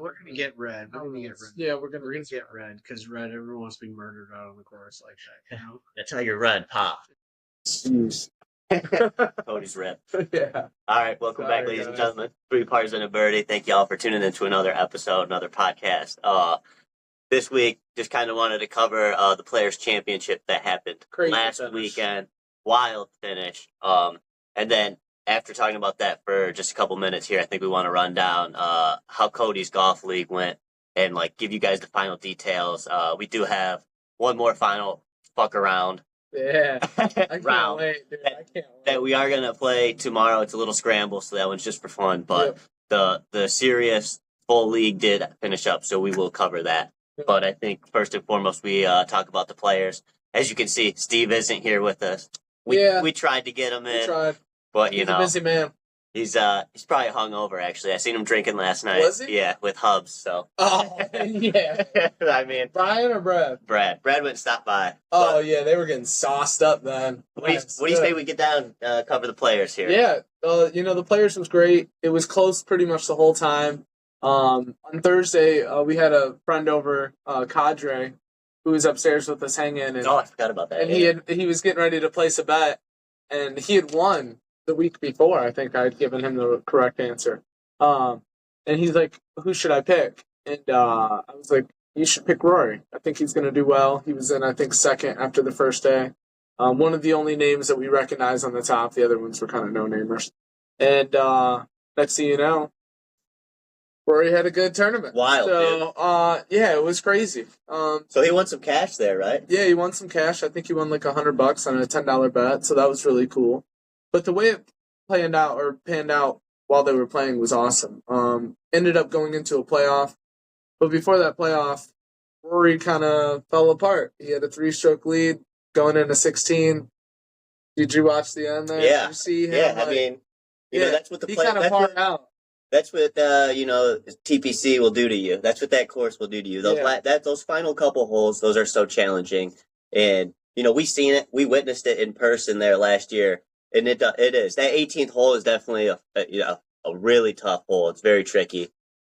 we're gonna get red. We're gonna get red. Yeah, we're gonna get red because red. Everyone wants to be murdered out on the course like that. You know. That's how you're red, pop. Jeez. Cody's red. Yeah. All right, welcome back, ladies and gentlemen. 3 Pars and a Birdie. Thank y'all for tuning into another episode, another podcast. This week, just kind of wanted to cover the Players' Championship that happened last weekend. Wild finish. And then after talking about that for just a couple minutes here, I think we want to run down how Cody's golf league went and like give you guys the final details. We do have one more final fuck around. Yeah, I can't round wait, dude. I can't wait. That we are gonna play tomorrow. It's a little scramble, so that one's just for fun. But the serious full league did finish up, so we will cover that. Yep. But I think first and foremost we talk about the players. As you can see, Steve isn't here with us. We tried to get him in, but he's a busy man. He's probably hungover. Actually, I seen him drinking last night. Was he? Yeah, with Hubs. So. Oh yeah. I mean, Brian or Brad? Brad went and stopped by. Oh yeah, they were getting sauced up then. What do you say we get down cover the players here? Yeah, the players was great. It was close pretty much the whole time. On Thursday, we had a friend over, Cadre, who was upstairs with us hanging. And, I forgot about that. And he was getting ready to place a bet, and he had won the week before. I think I'd given him the correct answer. And he's like, who should I pick? And I was like, you should pick Rory. I think he's going to do well. He was in, I think, second after the first day. One of the only names that we recognize on the top. The other ones were kind of no-namers. And next thing you know, Rory had a good tournament. Wild, dude. Yeah, it was crazy. So he won some cash there, right? Yeah, he won some cash. I think he won like $100 on a $10 bet, so that was really cool. But the way it panned out while they were playing was awesome. Ended up going into a playoff, but before that playoff, Rory kind of fell apart. He had a 3-stroke lead going into 16. Did you watch the end there? Yeah. Did you see him? Yeah, I mean, that's what the he kind of parred out. That's what TPC will do to you. That's what that course will do to you. Those final couple holes, those are so challenging, and we seen it, we witnessed it in person there last year. And it is. That 18th hole is definitely a really tough hole. It's very tricky.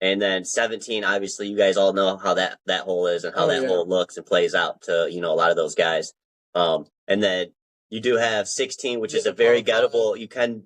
And then 17, obviously, you guys all know how that hole is and how hole looks and plays out to, a lot of those guys. And then you do have 16, which is a very gettable. You can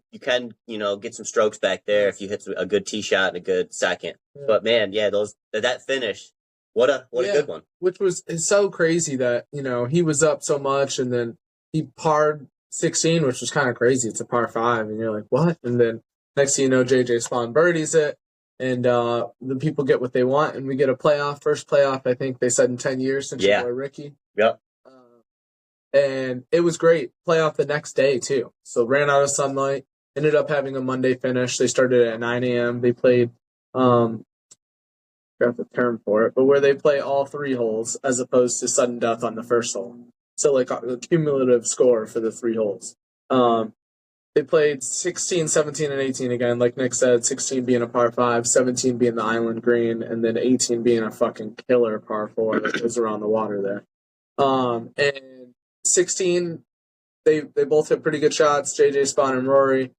get some strokes back there if you hit a good tee shot and a good second. Yeah. But man, that finish, what a good one. Which is so crazy that, he was up so much and then he parred 16, which was kind of crazy. It's a par 5, and you're like, what? And then next thing you know, JJ Spawn birdies it, and the people get what they want, and we get a first playoff, I think they said in 10 years since you were Ricky. Yep. And it was great. Playoff the next day, too. So ran out of sunlight, ended up having a Monday finish. They started at 9 a.m. They played, got the term for it, but where they play all 3 holes as opposed to sudden death on the first hole. So, like, a cumulative score for the 3 holes. They played 16, 17, and 18 again. Like Nick said, 16 being a par 5, 17 being the island green, and then 18 being a fucking killer par 4 that goes around the water there. And 16, they both hit pretty good shots, JJ Spawn and Rory.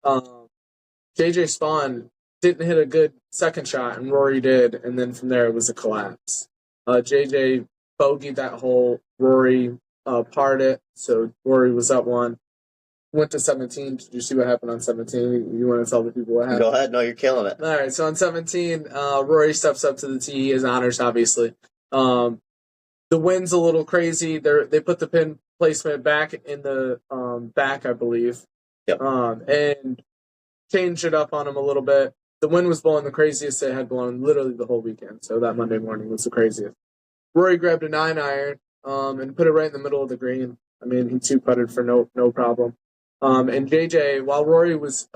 JJ Spawn didn't hit a good second shot, and Rory did, and then from there it was a collapse. JJ bogeyed that hole. Rory parred it, so Rory was up 1. Went to 17. Did you see what happened on 17? You want to tell the people what happened? Go ahead. No, you're killing it. All right, so on 17, Rory steps up to the tee. His honors, obviously. The wind's a little crazy. They put the pin placement back in the back, I believe. Yep. And changed it up on him a little bit. The wind was blowing the craziest it had blown literally the whole weekend, so that Monday morning was the craziest. Rory grabbed a 9-iron and put it right in the middle of the green. I mean, he 2-putted for no problem. And JJ, while Rory was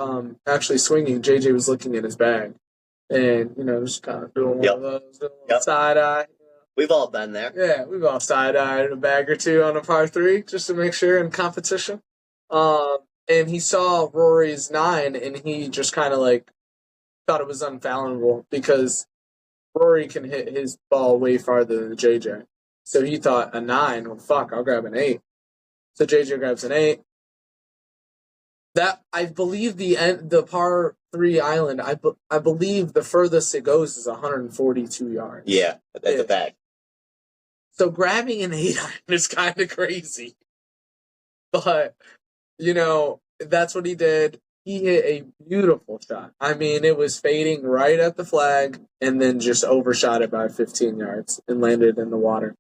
actually swinging, JJ was looking at his bag and, just kind of doing one of those, doing a little side-eye. We've all been there. Yeah, we've all side-eyed a bag or two on a par 3 just to make sure in competition. And he saw Rory's 9, and he just kind of, thought it was unfathomable because Rory can hit his ball way farther than JJ. So he thought, a 9, well, fuck, I'll grab an 8. So JJ grabs an 8. That, I believe the par 3 island, I believe the furthest it goes is 142 yards. Yeah, that's a fact. So grabbing an 8 iron is kind of crazy. But, you know, that's what he did. He hit a beautiful shot. I mean, it was fading right at the flag and then just overshot it by 15 yards and landed in the water.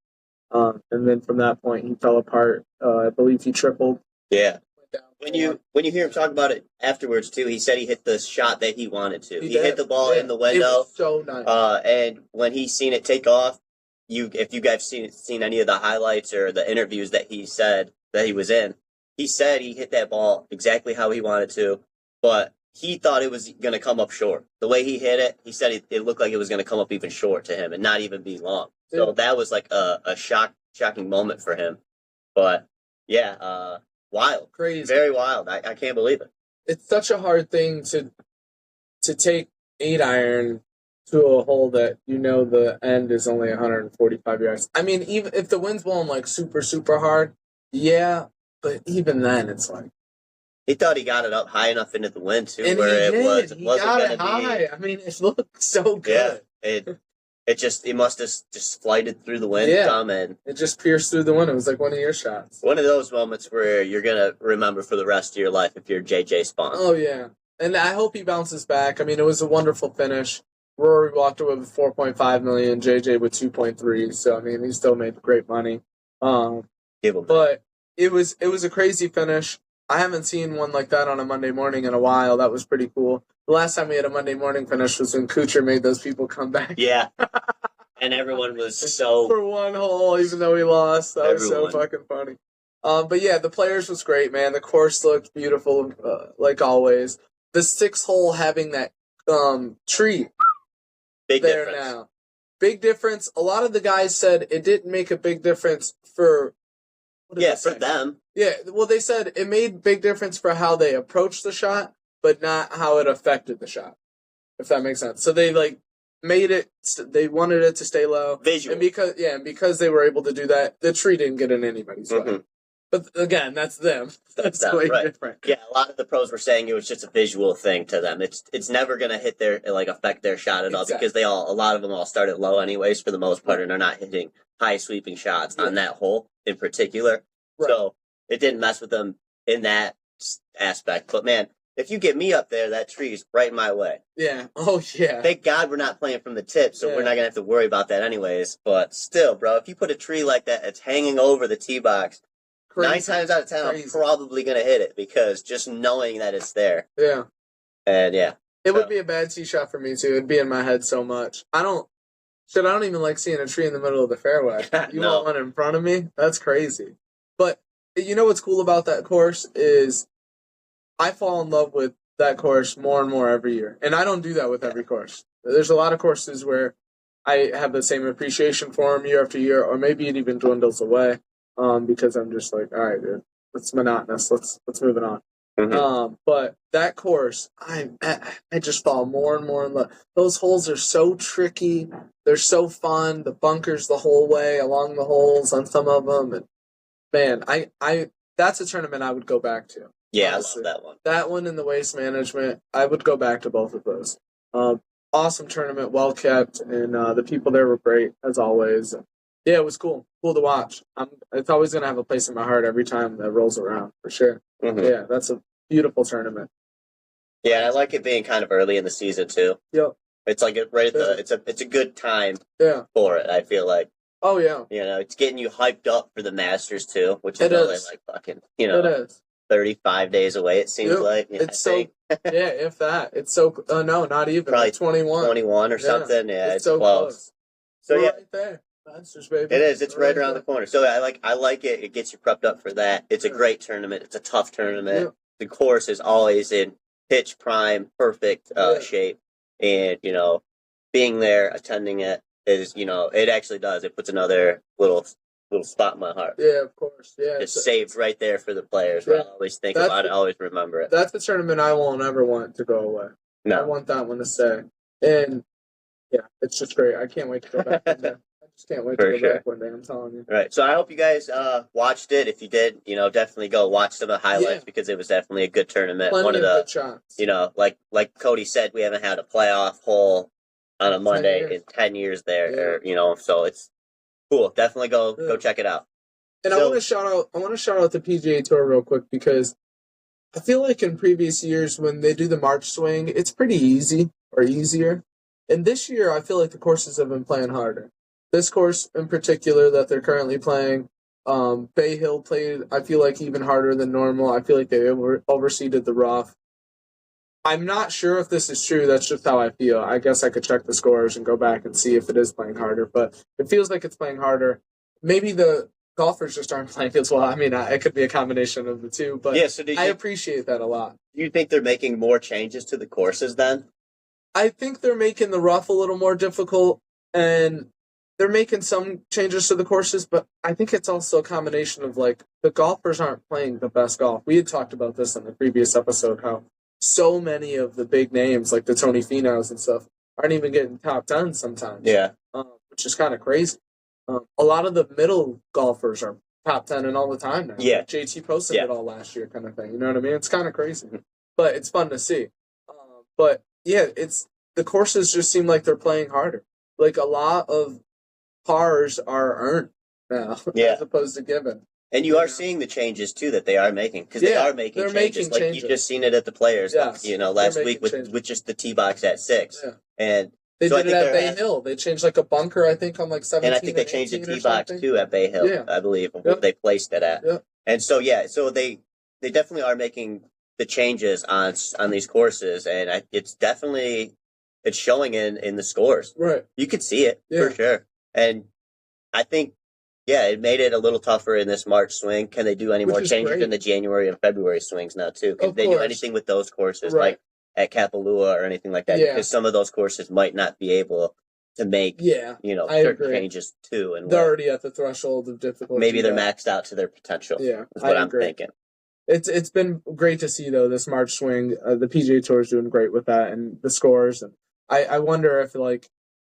And then from that point, he fell apart. I believe he tripled. Yeah. When you hear him talk about it afterwards too, he said he hit the shot that he wanted to. He hit the ball in the window. It was so nice. And when he seen it take off, if you guys seen any of the highlights or the interviews that he said that he was in, he said he hit that ball exactly how he wanted to, but he thought it was going to come up short. The way he hit it, he said it looked like it was going to come up even short to him and not even be long. So that was like a shocking moment for him. But yeah, wild, crazy, very wild. I can't believe it. It's such a hard thing to take 8 iron to a hole that you know the end is only 145 yards. I mean, even if the wind's blowing like super, super hard, yeah, but even then it's like. He thought he got it up high enough into the wind too, and where he wasn't got going it to high. be. I mean, it looked so good. Yeah, it must have just flighted through the wind, Tom, and it just pierced through the wind. It was like one of your shots. One of those moments where you're gonna remember for the rest of your life if you're JJ Spaun. Oh yeah, and I hope he bounces back. I mean, it was a wonderful finish. Rory walked away with 4.5 million, JJ with 2.3. So I mean, he still made great money. But it was a crazy finish. I haven't seen one like that on a Monday morning in a while. That was pretty cool. The last time we had a Monday morning finish was when Kuchar made those people come back. Yeah. And everyone was so... For one hole, even though we lost. That was so fucking funny. But yeah, the players was great, man. The course looked beautiful, like always. The 6th hole having that tree big there difference. Now. Big difference. A lot of the guys said it didn't make a big difference for... for them. Yeah, well, they said it made big difference for how they approached the shot, but not how it affected the shot, if that makes sense. So they, like, made it, they wanted it to stay low. Visual. And because they were able to do that, the tree didn't get in anybody's way. But again, that's them. That's way different. Yeah, a lot of the pros were saying it was just a visual thing to them. It's never going to hit affect their shot at all because a lot of them all started low anyways for the most part and are not hitting high sweeping shots on that hole in particular. Right. So it didn't mess with them in that aspect. But man, if you get me up there, that tree's right in my way. Yeah. Oh, yeah. Thank God we're not playing from the tip, so we're not going to have to worry about that anyways. But still, bro, if you put a tree like that that's hanging over the tee box, 9 times out of 10, I'm probably going to hit it because just knowing that it's there. Yeah. And yeah. It would be a bad tee shot for me, too. It'd be in my head so much. I don't even like seeing a tree in the middle of the fairway. You want one in front of me? That's crazy. But you know what's cool about that course is I fall in love with that course more and more every year. And I don't do that with every course. There's a lot of courses where I have the same appreciation for them year after year, or maybe it even dwindles away because I'm just like, all right, dude, it's monotonous. Let's move it on. Mm-hmm. But that course, I just fall more and more in love. Those holes are so tricky. They're so fun. The bunkers the whole way along the holes on some of them. And man, I that's a tournament I would go back to. Yeah, honestly. I love that one. That one and the Waste Management, I would go back to both of those. Awesome tournament, well kept, and the people there were great as always. Yeah, it was cool to watch. It's always gonna have a place in my heart every time that rolls around for sure. Mm-hmm. Yeah, that's a beautiful tournament. Yeah, and I like it being kind of early in the season too. Yep. It's like it's a good time. For it. I feel like. Oh yeah. You know, it's getting you hyped up for the Masters too, which is only like fucking it is 35 days away. It seems like. It's if that. It's so no, not even probably like 21 or something. Yeah, it's so close. So we're right there. Masters, baby. It is. It's right around the corner. So I like it. It gets you prepped up for that. It's a great tournament. It's a tough tournament. Yeah. The course is always in pitch prime, perfect shape, and being there, attending it is it actually does. It puts another little spot in my heart. Yeah, of course. Yeah, it's saved right there for the players. Yeah. I always think about it. I always remember it. That's a tournament I won't ever want to go away. No, I want that one to stay. And yeah, it's just great. I can't wait to go back in there. Just can't wait For to go sure. back one day. I'm telling you. Right. So I hope you guys watched it. If you did, definitely go watch some of the highlights because it was definitely a good tournament. Plenty One of of the good shots. like Cody said, we haven't had a playoff hole on a Monday 10 years. in 10 years there. So it's cool. Definitely go check it out. And I want to shout out the PGA Tour real quick because I feel like in previous years when they do the March swing, it's pretty easy or easier. And this year, I feel like the courses have been playing harder. This course in particular that they're currently playing, Bay Hill played, I feel like, even harder than normal. I feel like they overseeded the rough. I'm not sure if this is true. That's just how I feel. I guess I could check the scores and go back and see if it is playing harder. But it feels like it's playing harder. Maybe the golfers just aren't playing as well. I mean, it could be a combination of the two. But yeah, so I appreciate that a lot. Do you think they're making more changes to the courses then? I think they're making the rough a little more difficult, and they're making some changes to the courses, but I think it's also a combination of, like, the golfers aren't playing the best golf. We had talked about this in the previous episode, how so many of the big names, like the Tony Finau's and stuff, aren't even getting top 10 sometimes. Yeah. Which is kind of crazy. A lot of the middle golfers are top 10 and all the time now. Yeah. Like JT posted it all last year kind of thing. You know what I mean? It's kind of crazy. But it's fun to see. But yeah, the courses just seem like they're playing harder. Like, a lot of pars are earned now, as opposed to given. And you are seeing the changes too that they are making because they are making changes. Like you just seen it at the Players, last week with just the tee box at 6, and they did it at Bay Hill. They changed like a bunker, I think, on like 17. And I think they changed the tee box too at Bay Hill. I believe where they placed it at. And so so they definitely are making the changes on these courses, and it's showing in the scores. Right, you could see it for sure, and I think. Yeah, it made it a little tougher in this March swing. Can they do any more changes in the January and February swings now, too? Can they do anything with those courses, like at Kapalua or anything like that? Because some of those courses might not be able to make, certain changes, too. And they're already at the threshold of difficulty. Maybe they're maxed out to their potential, is what I'm thinking. It's been great to see, though, this March swing. The PGA Tour is doing great with that and the scores. And I wonder if, like,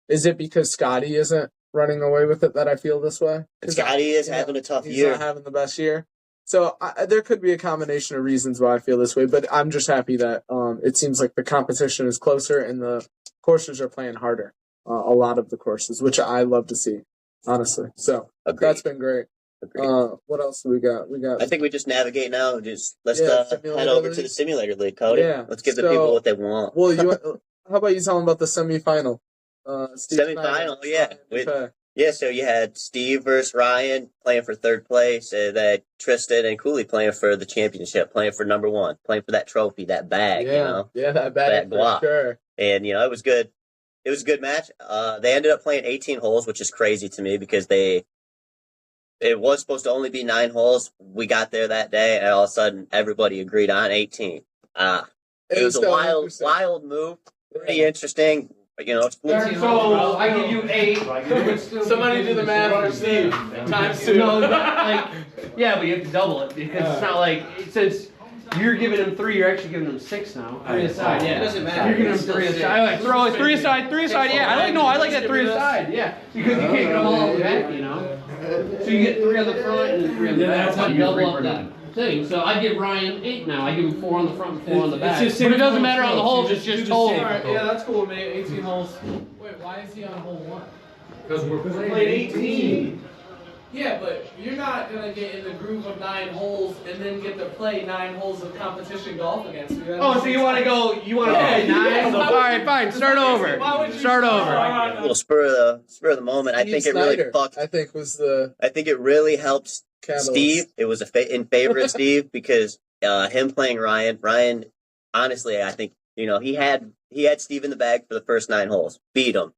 is it because Scotty isn't running away with it that I feel this way? Scotty is having a tough year. He's not having the best year. So there could be a combination of reasons why I feel this way, but I'm just happy that it seems like the competition is closer and the courses are playing harder. A lot of the courses, which I love to see, honestly. So that's been great. What else do we got? I think we just navigate now. Let's head over to the simulator league, Cody. Yeah. Let's give the people what they want. Well, how about you tell them about the semifinal? Semifinal, so you had Steve versus Ryan playing for third place, and then Tristan and Cooley playing for the championship, playing for number 1, playing for that trophy, that bag, that bag, for sure. And it was good. It was a good match. They ended up playing 18 holes, which is crazy to me because it was supposed to only be 9 holes. We got there that day, and all of a sudden everybody agreed on 18. It was a wild move, pretty interesting. So I give you 8. Somebody do the math for Steve. Times 2. No, but you have to double it because it's not like since you're giving him 3, you're actually giving him 6 now. 3 aside, It doesn't matter. You're giving him 3 aside. I like throw 3 aside, 3 aside. Yeah, I like that 3 aside. Yeah, because you can't get them all out the back, So you get 3 on the front and then 3 on the back. That's how you double up that thing. So I give Ryan 8 now. I give him 4 on the front and 4 on the back. But it doesn't matter on the holes. It's just total. Yeah, that's cool, man. 18 holes. Wait, why is he on hole 1? Because we're playing 18. Yeah, but you're not gonna get in the groove of 9 holes and then get to play 9 holes of competition golf against me. Oh, so you want to go? You want to play 9? All right, fine. Start over. Start over. A little spur of the moment. I think it really fucked. I think it really helped catalyst. Steve. It was in favor of Steve because him playing Ryan. Ryan, honestly, I think he had Steve in the bag for the first 9 holes, beat him.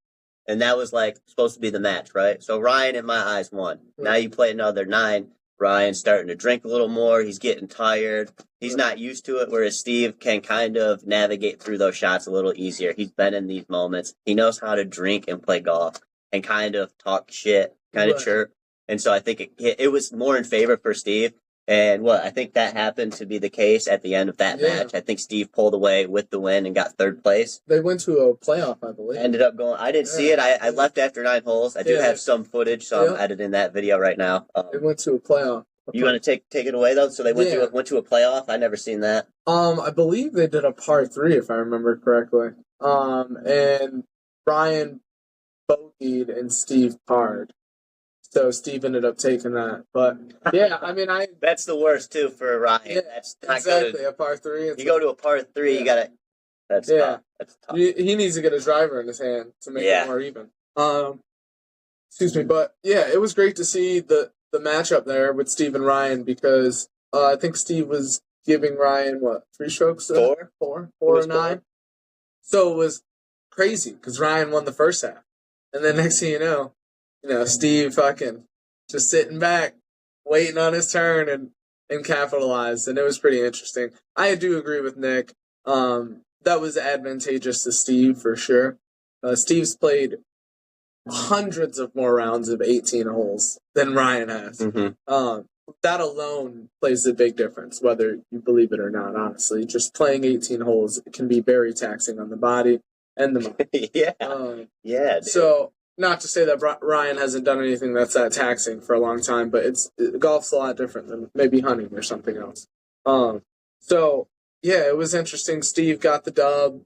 And that was supposed to be the match, right? So Ryan, in my eyes, won. Now you play another 9. Ryan's starting to drink a little more. He's getting tired. He's not used to it, whereas Steve can kind of navigate through those shots a little easier. He's been in these moments. He knows how to drink and play golf and kind of talk shit, kind of chirp. And so I think it was more in favor for Steve. And I think that happened to be the case at the end of that Yeah. match. I think Steve pulled away with the win and got third place. They went to a playoff, I believe. Ended up going. I didn't see it. I left after 9 holes. I do Yeah. have some footage, so I'm editing that video right now. They went to a playoff. You want to take it away though? So they went to a playoff. I never seen that. I believe they did a par 3, if I remember correctly. And Ryan bogeyed and Steve parred. So Steve ended up taking that. But yeah, I mean, That's the worst too for Ryan. Yeah, That's not exactly good. a par 3. You go to a par 3, Yeah. you gotta. That's Yeah. tough. That's tough. He needs to get a driver in his hand to make it more even. Excuse me, but yeah, it was great to see the matchup there with Steve and Ryan because I think Steve was giving Ryan 3 strokes? 4? Four It was or 9. So it was crazy because Ryan won the first half, and then next thing you know, Steve fucking just sitting back, waiting on his turn and capitalized, and it was pretty interesting. I do agree with Nick. That was advantageous to Steve for sure. Steve's played hundreds of more rounds of 18 holes than Ryan has. Mm-hmm. That alone plays a big difference, whether you believe it or not, honestly. Just playing 18 holes can be very taxing on the body and the mind. Yeah. Dude. So, not to say that Ryan hasn't done anything that's that taxing for a long time, but golf's a lot different than maybe hunting or something else. So, yeah, it was interesting. Steve got the dub.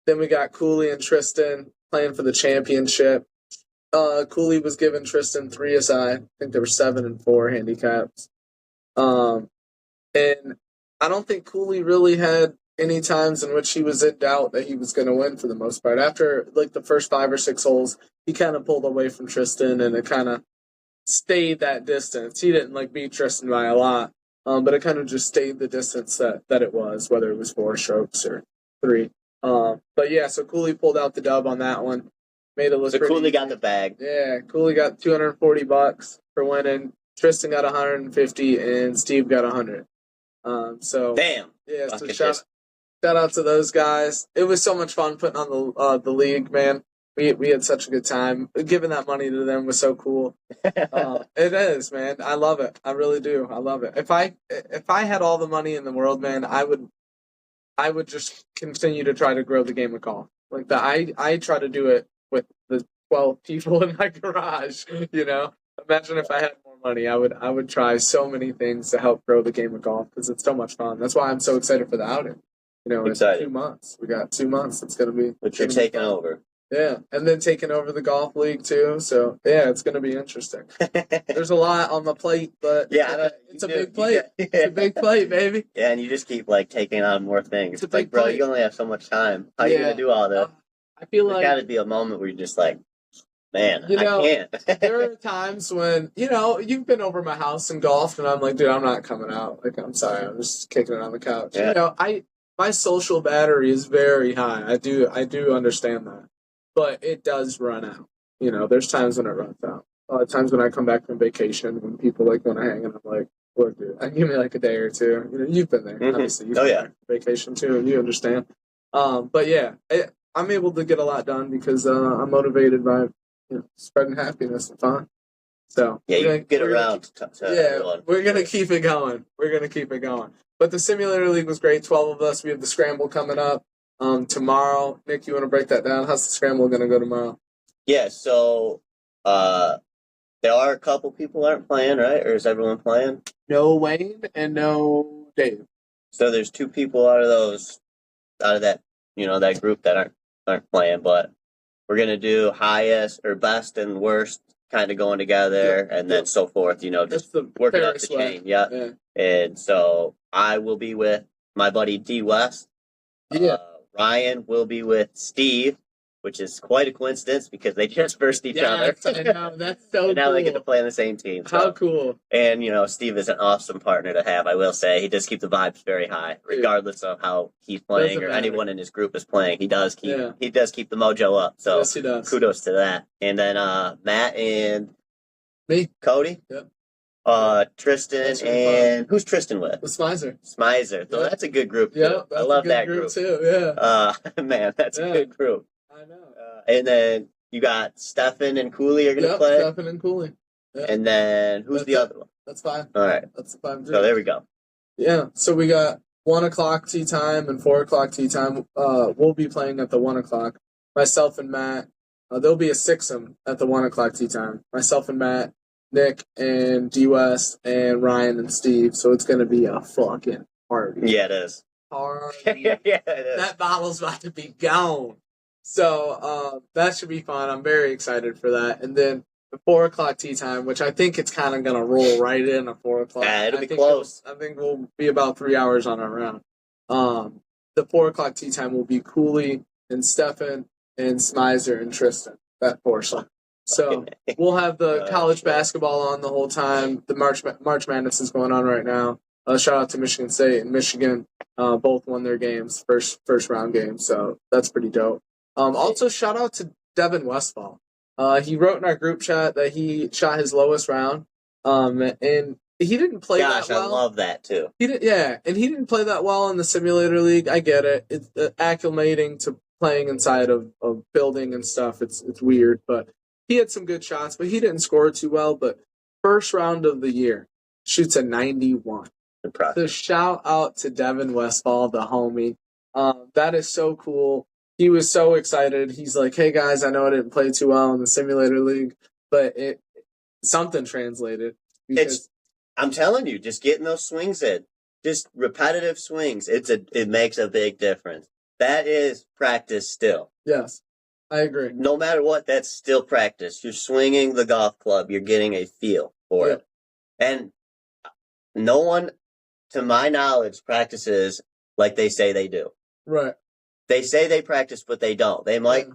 Then we got Cooley and Tristan playing for the championship. Cooley was giving Tristan 3 aside. I think there were 7 and 4 handicaps. And I don't think Cooley really had any times in which he was in doubt that he was going to win for the most part. After the first 5 or 6 holes, he kind of pulled away from Tristan, and it kind of stayed that distance. He didn't beat Tristan by a lot, but it kind of just stayed the distance that it was, whether it was 4 strokes or 3. But yeah, so Cooley pulled out the dub on that one. Made it look so pretty Cooley easy. got the bag. Yeah, Cooley got $240 for winning. Tristan got 150, and Steve got 100. So Damn. yeah, so shout out to those guys. It was so much fun putting on the league, man. We had such a good time. Giving that money to them was so cool. It is, man. I love it. I really do. I love it. If I had all the money in the world, man, I would just continue to try to grow the game of golf. I try to do it with the 12 people in my garage. Imagine if I had more money. I would try so many things to help grow the game of golf because it's so much fun. That's why I'm so excited for the outing. It's 2 months. We got 2 months. It's gonna be. But you're taking over. Yeah, and then taking over the golf league too. So yeah, it's gonna be interesting. There's a lot on the plate, but it's a big plate. It's a big plate, baby. Yeah, and you just keep taking on more things. It's a big bro, plate. you only have so much time. How are you gonna do all that? I feel There's got to be a moment where you're just man, I can't. There are times when you've been over my house and golfed, and I'm like, dude, I'm not coming out. I'm sorry, I'm just kicking it on the couch. Yeah. My social battery is very high. I do understand that. But it does run out. There's times when it runs out. Times when I come back from vacation, when people want to hang, and I'm like, look, dude, give me a day or two. You've been there, obviously. You've been there for vacation too, and you understand. But yeah, I'm able to get a lot done because I'm motivated by spreading happiness and fun. So yeah, you get around. We're gonna keep it going. But the simulator league was great. 12 of us. We have the scramble coming up tomorrow. Nick, you want to break that down? How's the scramble gonna go tomorrow? Yeah. So there are a couple people aren't playing, right? Or is everyone playing? No Wayne and no Dave. So there's 2 people out of that that group that aren't playing, but we're gonna do highest or best and worst kind of going together, and then so forth. Just working up the chain. Yeah. And so I will be with my buddy D West. Yeah. Ryan will be with Steve, which is quite a coincidence because they just versed each other. I know. That's so and now cool. they get to play on the same team. So. How cool. And, Steve is an awesome partner to have, I will say. He does keep the vibes very high, regardless of how he's playing or anyone in his group is playing. He does keep the mojo up. So yes, he does. Kudos to that. And then Matt and me, Cody. Yep. Tristan and who's Tristan with? The Smizer. So that's a good group too. Yeah, I love that group too. Yeah. Man, that's a good group. I know. And then you got Stefan and Cooley are gonna play. Stefan and Cooley. Yeah. And then who's the other one? That's fine. All right. That's fine. So there we go. Yeah. So we got 1 o'clock tea time and 4 o'clock tea time. We'll be playing at the 1 o'clock. Myself and Matt. There'll be a sixum at the 1 o'clock tea time. Myself and Matt, Nick and D West and Ryan and Steve. So it's gonna be a fucking party. Yeah, it is. Party. Yeah, it is. That bottle's about to be gone. So that should be fun. I'm very excited for that. And then the 4 o'clock tea time, which I think it's kind of going to roll right in at 4 o'clock. Yeah, it'll be think close. I think we'll be about 3 hours on our round. The 4 o'clock tea time will be Cooley and Stefan and Smizer and Tristan, that portion. So we'll have the college basketball on the whole time. The March Madness is going on right now. Shout out to Michigan State and Michigan. Both won their games, first round games. So that's pretty dope. Also, shout out to Devin Westfall. He wrote in our group chat that he shot his lowest round, and he didn't play that well. I love that too. He didn't play that well in the simulator league. I get it. It's acclimating to playing inside of building and stuff. It's weird, but he had some good shots, but he didn't score too well. But first round of the year, shoots a 91. Impressive. So shout out to Devin Westfall, the homie. That is so cool. He was so excited. He's like, "Hey guys, I know I didn't play too well in the simulator league, but something translated." I'm telling you, just getting those swings in, just repetitive swings. It makes a big difference. That is practice still. Yes, I agree. No matter what, that's still practice. You're swinging the golf club. You're getting a feel for it, and no one, to my knowledge, practices like they say they do. Right. They say they practice, but they don't. They might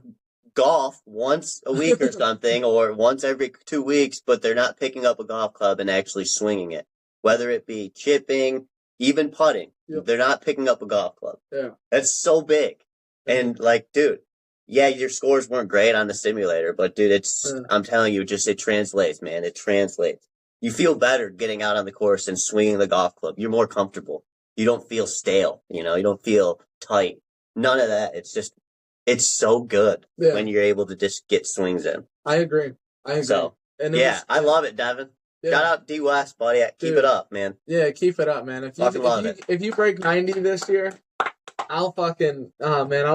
golf once a week or something, or once every 2 weeks, but they're not picking up a golf club and actually swinging it. Whether it be chipping, even putting, they're not picking up a golf club. Yeah. That's so big. And like, dude, yeah, your scores weren't great on the simulator, but dude, I'm telling you, it translates, man. It translates. You feel better getting out on the course and swinging the golf club. You're more comfortable. You don't feel stale, you don't feel tight. None of that. It's so good when you're able to just get swings in. I agree. So, and I love it, Devin. Yeah. Shout out D West, buddy. Keep it up, man. Yeah, keep it up, man. If you break 90 this year, I'll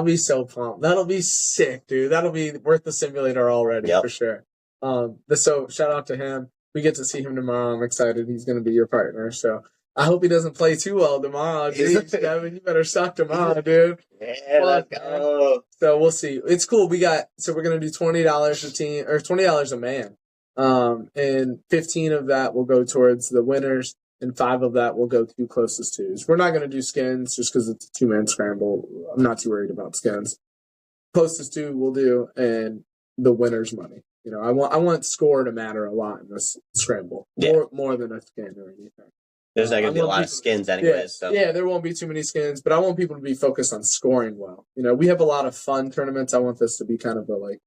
be so pumped. That'll be sick, dude. That'll be worth the simulator already for sure. So shout out to him. We get to see him tomorrow. I'm excited. He's going to be your partner. So I hope he doesn't play too well tomorrow. Jeez, Devin, you better suck tomorrow, dude. Yeah, let's go. So we'll see. It's cool. We're going to do $20 a team, or $20 a man. And 15 of that will go towards the winners, and 5 of that will go to closest twos. We're not going to do skins just because it's a 2-man scramble. I'm not too worried about skins. Closest two we'll do, and the winner's money. I want score to matter a lot in this scramble. More than a skin or anything. There's not going to be a lot of skins anyways. Yeah, there won't be too many skins, but I want people to be focused on scoring well. We have a lot of fun tournaments. I want this to be kind of a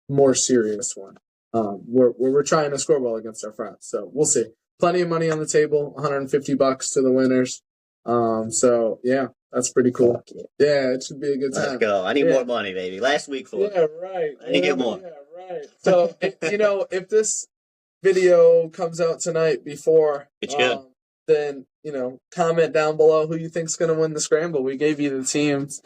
more serious one. Where we're trying to score well against our friends. So we'll see. Plenty of money on the table, $150 to the winners. So yeah, that's pretty cool. Yeah, it should be a good time. Let's go. I need more money, baby. Last week for Yeah, right. I need to get more. Yeah, right. So if this video comes out tonight before it's good. Then comment down below who you think's gonna win the scramble. We gave you the teams.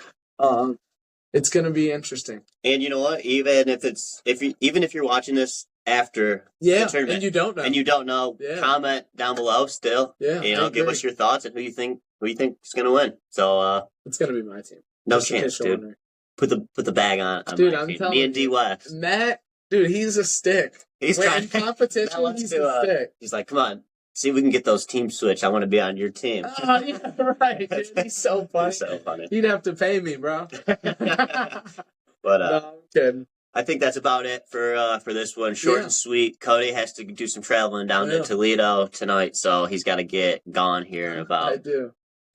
It's gonna be interesting. And you know what? Even if you're watching this after the tournament, and you don't know, comment down below still. Yeah, give us your thoughts and who you think is gonna win. So it's gonna be my team. No chance, dude. Put the bag on dude. I'm telling me and D West. Matt, dude, he's a stick. He's in competition. He's a stick. He's like, come on. See if we can get those teams switched. I want to be on your team. Oh, yeah, right. Dude, he's so funny. He's so funny. He'd have to pay me, bro. But no, I'm kidding. I think that's about it for this one. Short and sweet. Cody has to do some traveling down to Toledo tonight, so he's got to get gone here in about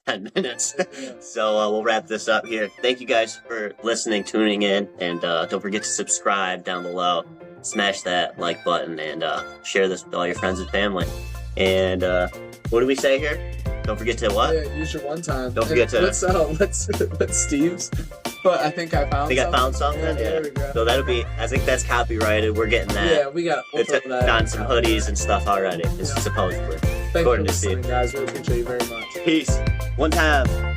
10 minutes. So we'll wrap this up here. Thank you guys for listening, tuning in, and don't forget to subscribe down below. Smash that like button and share this with all your friends and family. And what do we say here? Don't forget to what? Yeah, use your one time. Don't forget to... Let's Steve's. But I think I found something. Yeah. There we go. So that'll be... I think that's copyrighted. We're getting that. Yeah, we'll it's throw that on some hoodies and stuff already. Supposedly. Thanks for Gordon to see listening, you. guys. We appreciate you very much. Peace. One time.